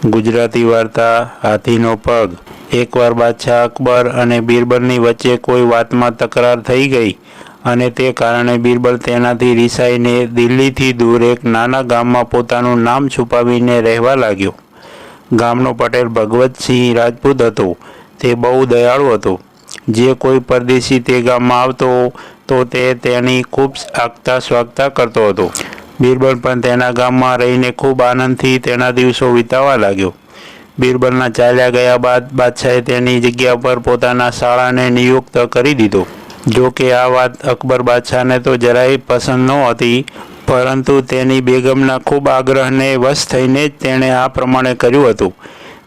ગુજરાતી વાર્તા હાથીનો પગ। એકવાર બાદશાહ અકબર અને બીરબલની વચ્ચે કોઈ વાતમાં તકરાર થઈ ગઈ અને તે કારણે બીરબલ તેનાથી રિસાઈને દિલ્હીથી દૂર એક નાના ગામમાં પોતાનું નામ છુપાવીને રહેવા લાગ્યો। ગામનો પટેલ ભગવતસિંહ રાજપૂત હતો। તે બહુ દયાળુ હતો। જે કોઈ પરદેશી તે ગામમાં આવતો તો તે તેની ખૂબ આગતા સ્વાગતા કરતો હતો। બીરબલ પણ તેના ગામમાં રહીને ખૂબ આનંદથી તેના દિવસો વિતાવવા લાગ્યો। બીરબલના ચાલ્યા ગયા બાદ બાદશાહે તેની જગ્યા પર પોતાના શાળાને નિયુક્ત કરી દીધો। જો કે આ વાત અકબર બાદશાહને તો જરાય પસંદ નહોતી, પરંતુ તેની બેગમના ખૂબ આગ્રહને વશ થઈને જ તેણે આ પ્રમાણે કર્યું હતું।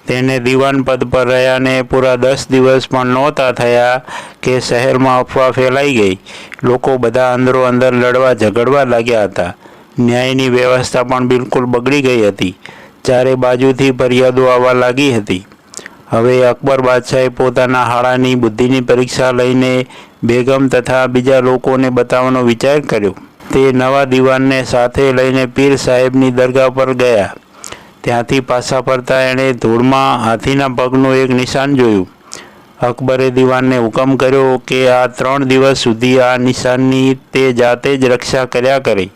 તેને દીવાન પદ પર રહ્યાને પૂરા 10 દિવસ પણ નહોતા થયા કે શહેરમાં અફવા ફેલાઈ ગઈ। લોકો બધા અંદરો અંદર લડવા ઝઘડવા લાગ્યા હતા। ન્યાયની વ્યવસ્થા પણ બિલકુલ બગડી ગઈ હતી। ચારે બાજુથી ફરિયાદો આવવા લાગી હતી। હવે અકબર બાદશાહે પોતાના હાળાની બુદ્ધિની પરીક્ષા લઈને બેગમ તથા બીજા લોકોને બતાવવાનો વિચાર કર્યો। તે નવા દીવાનને સાથે લઈને પીર સાહેબની દરગાહ પર ગયા। ત્યાંથી પાછા ફરતા એણે ધૂળમાં હાથીના પગનું એક નિશાન જોયું। અકબરે દીવાનને હુકમ કર્યો કે આ 3 દિવસ સુધી આ નિશાનની તે જાતે જ રક્ષા કર્યા કરે।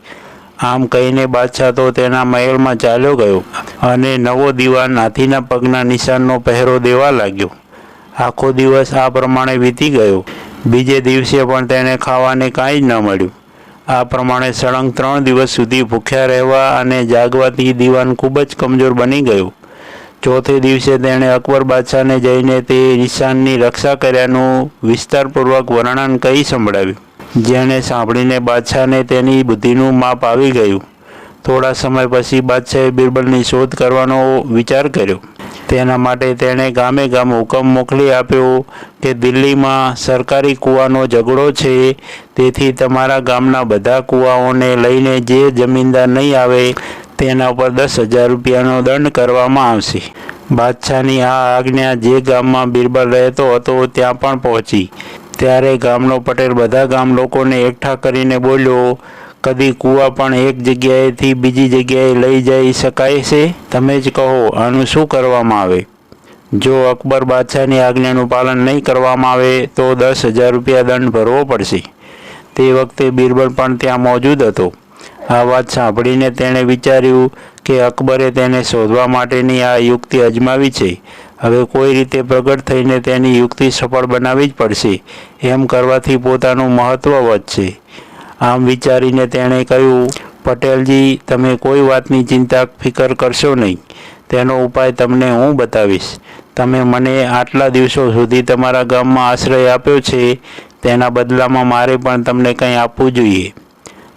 આમ કહીને બાદશાહ તો તેના મહેલમાં ચાલ્યો ગયો અને નવો દીવાન હાથીના પગના નિશાનનો પહેરો દેવા લાગ્યો। આખો દિવસ આ પ્રમાણે વીતી ગયો। બીજે દિવસે પણ તેને ખાવાને કાંઈ જ ન મળ્યું। આ પ્રમાણે સળંગ 3 દિવસ સુધી ભૂખ્યા રહેવા અને જાગવાથી દીવાન ખૂબ જ કમજોર બની ગયો। ચોથે દિવસે તેણે અકબર બાદશાહને જઈને તે નિશાનની રક્ષા કર્યાનું વિસ્તારપૂર્વક વર્ણન કહી સંભળાવ્યું, જેને સાંભળીને બાદશાહને તેની બુદ્ધિનું માપ આવી ગયું। થોડા સમય પછી બાદશાહે બીરબલની શોધ કરવાનો વિચાર કર્યો। તેના માટે તેણે ગામે ગામ હુકમ મોકલી આપ્યો કે દિલ્હીમાં સરકારી કૂવાનો ઝઘડો છે, તેથી તમારા ગામના બધા કૂવાઓને લઈને જે જમીનદાર નહીં આવે તેના પર 10,000 રૂપિયાનો દંડ કરવામાં આવશે। બાદશાહની આ આજ્ઞા જે ગામમાં બીરબલ રહેતો હતો ત્યાં પણ પહોંચી। ત્યારે ગામનો પટેલ બધા ગામ લોકોને એકઠા કરીને બોલ્યો, કદી કૂવા પણ એક જગ્યાએથી બીજી જગ્યાએ લઈ જઈ શકાય છે? તમે જ કહો, આનું શું કરવામાં આવે? જો અકબર બાદશાહની આજ્ઞાનું પાલન નહીં કરવામાં આવે તો 10,000 રૂપિયા દંડ ભરવો પડશે। તે વખતે બીરબલ પણ ત્યાં મોજૂદ હતો। આ વાત સાંભળીને તેણે વિચાર્યું કે અકબરે તેને શોધવા માટેની આ યુક્તિ અજમાવી છે। હવે કોઈ રીતે પ્રગટ થઈને તેની યુક્તિ સફળ બનાવવી જ પડશે। એમ કરવાથી પોતાનું મહત્ત્વ વધશે। આમ વિચારીને તેણે કહ્યું, પટેલજી, તમે કોઈ વાતની ચિંતા ફિકર કરશો નહીં। તેનો ઉપાય તમને હું બતાવીશ। તમે મને આટલા દિવસો સુધી તમારા ગામમાં આશ્રય આપ્યો છે, તેના બદલામાં મારે પણ તમને કંઈ આપવું જોઈએ।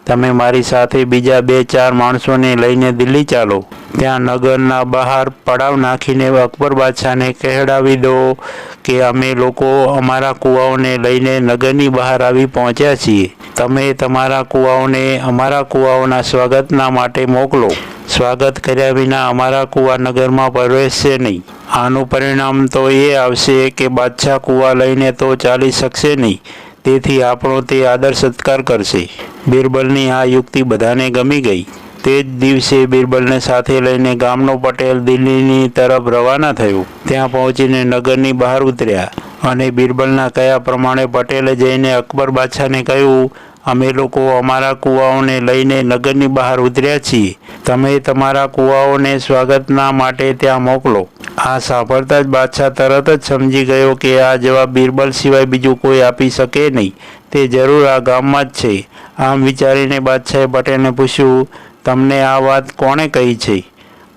તમે મારી સાથે બીજા 2-4 માણસોને લઈને દિલ્હી ચાલો। ત્યાં નગરના બહાર પડાવ નાખીને અકબર બાદશાહને કહેવડાવી દો કે અમે લોકો અમારા કૂવાઓને લઈને નગરની બહાર આવી પહોંચ્યા છીએ। તમે તમારા કૂવાઓને અમારા કૂવાઓના સ્વાગતના માટે મોકલો। સ્વાગત કર્યા વિના અમારા કૂવા નગરમાં પ્રવેશશે નહીં। આનું પરિણામ તો એ આવશે કે બાદશાહ કૂવા લઈને તો ચાલી શકશે નહીં, તેથી આપણો તે આદર સત્કાર કરશે। બીરબલની આ યુક્તિ બધાને ગમી ગઈ। તે જ દિવસે બીરબલને સાથે લઈને ગામનો પટેલ દિલ્હીની તરફ રવાના થયો। ત્યાં પહોંચીને નગરની બહાર ઉતર્યા અને બીરબલના કહ્યા પ્રમાણે પટેલે જઈને અકબર બાદશાહને કહ્યું, અમે લોકો અમારા કૂવાઓને લઈને નગરની બહાર ઉતર્યા છીએ। તમે તમારા કૂવાઓને સ્વાગતના માટે ત્યાં મોકલો। આ સાંભળતા જ બાદશાહ તરત જ સમજી ગયો કે આ જવાબ બીરબલ સિવાય બીજું કોઈ આપી શકે નહીં। તે જરૂર આ ગામમાં જ છે। આમ વિચારીને બાદશાહે પટેલને પૂછ્યું, તમને આ વાત કોણે કહી છે?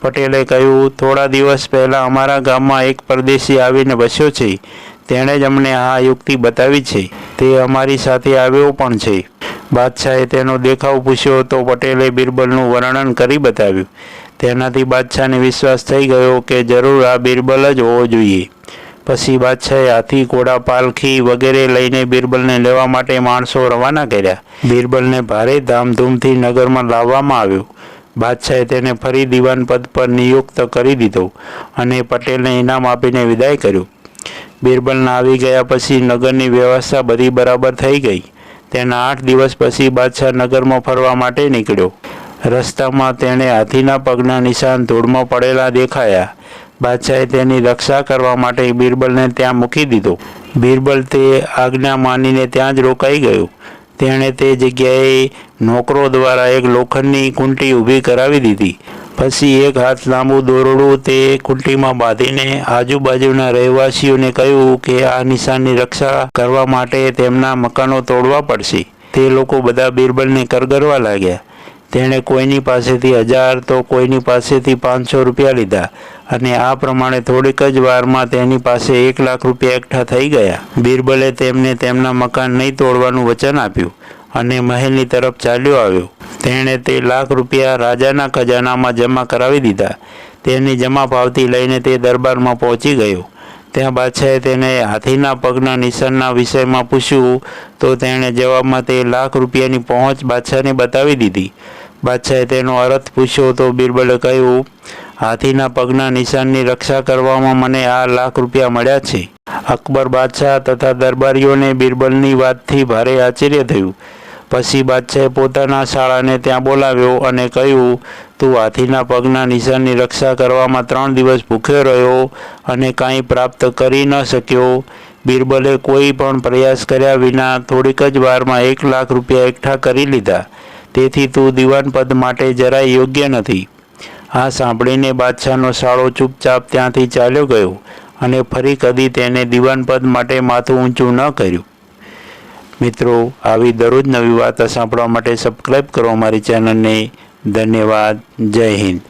પટેલે કહ્યું, થોડા દિવસ પહેલાં અમારા ગામમાં એક પરદેશી આવીને બસ્યો છે। તેણે જ અમને આ યુક્તિ બતાવી છે। તે અમારી સાથે આવ્યો પણ છે। બાદશાહે તેનો દેખાવ પૂછ્યો તો પટેલે બીરબલનું વર્ણન કરી બતાવ્યું। તેનાથી બાદશાહને વિશ્વાસ થઈ ગયો કે જરૂર આ બીરબલ જ હોવો જોઈએ। પછી બાદશાહે હાથી, ઘોડા, પાલખી વગેરે લઈને બીરબલને લેવા માટે માણસો રવાના કર્યા। બીરબલને ભારે ધામધૂમથી નગરમાં લાવવામાં આવ્યો। બાદશાહે તેને ફરી દીવાન પદ પર નિયુક્ત કરી દીધો અને પટેલને ઇનામ આપીને વિદાય કર્યો। બીરબલના આવી ગયા પછી નગરની વ્યવસ્થા બધી બરાબર થઈ ગઈ। તેના 8 દિવસ પછી બાદશાહ નગરમાં ફરવા માટે નીકળ્યો। રસ્તામાં તેણે હાથીના પગના નિશાન ધૂળમાં પડેલા દેખાયા. બાદશાહે તેની રક્ષા કરવા માટે બિરબલને ત્યાં મૂકી દીધો. બિરબલ તે આજ્ઞા માનીને ત્યાં જ રોકાઈ ગયો. તેણે તે જગ્યાએ નોકરો દ્વારા એક લોખંડની કૂંટી ઊભી કરાવી દીધી. પછી એક હાથ લાંબુ દોરડું તે કૂંટીમાં બાંધીને આજુબાજુના રહેવાસીઓને કહ્યું કે આ નિશાનની રક્ષા કરવા માટે તેમના મકાનો તોડવા પડશે. તે લોકો બધા બિરબલને કરગરવા લાગ્યા. તેણે કોઈની પાસેથી 1000 તો કોઈની પાસેથી 500 રૂપિયા લીધા અને આ પ્રમાણે થોડીક જ વારમાં તેની પાસે 1 લાખ રૂપિયા એકઠા થઈ ગયા. બિરબલે તેમને તેમના મકાન નહીં તોડવાનું વચન આપ્યું અને મહેલની તરફ ચાલ્યો આવ્યો. તેણે તે લાખ રૂપિયા રાજાના ખજાનામાં જમા કરાવી દીધા. તેની જમા પાવતી લઈને તે દરબારમાં પહોંચી ગયો. ત્યાં બાદશાહે તેને હાથીના પગના નિશાનના વિષયમાં પૂછ્યું તો તેણે જવાબમાં તે લાખ રૂપિયાની પહોંચ બાદશાહને બતાવી દીધી. બાદશાહે તેનો અર્થ પૂછ્યો તો બિરબલે કહ્યું, હાથીના પગના નિશાનની રક્ષા કરવામાં મને આ લાખ રૂપિયા મળ્યા છે. અકબર બાદશાહ તથા દરબારીઓને બિરબલની વાતથી ભારે આશ્ચર્ય થયું. પછી બાદશાહે પોતાના શાળાને ત્યાં બોલાવ્યો અને કહ્યું, તું હાથીના પગના નિશાનની રક્ષા કરવામાં 3 દિવસ ભૂખ્યો રહ્યો અને કાંઈ પ્રાપ્ત કરી ન શક્યો. બિરબલે કોઈ પણ પ્રયાસ કર્યા વિના થોડીક જ વારમાં 1 લાખ રૂપિયા એકઠા કરી લીધા. તેથી તું દિવાન પદ માટે જરાય યોગ્ય નથી. આ સાંભળીને બાદશાહનો શાળો ચૂપચાપ ત્યાંથી ચાલ્યો ગયો અને ફરી કદી તેને દિવાન પદ માટે માથું ઊંચું ન કર્યું. મિત્રો, આવી દરરોજ નવી વાતો સાંભળવા માટે સબસ્ક્રાઈબ કરો અમારી ચેનલને. ધન્યવાદ. જય હિન્દ.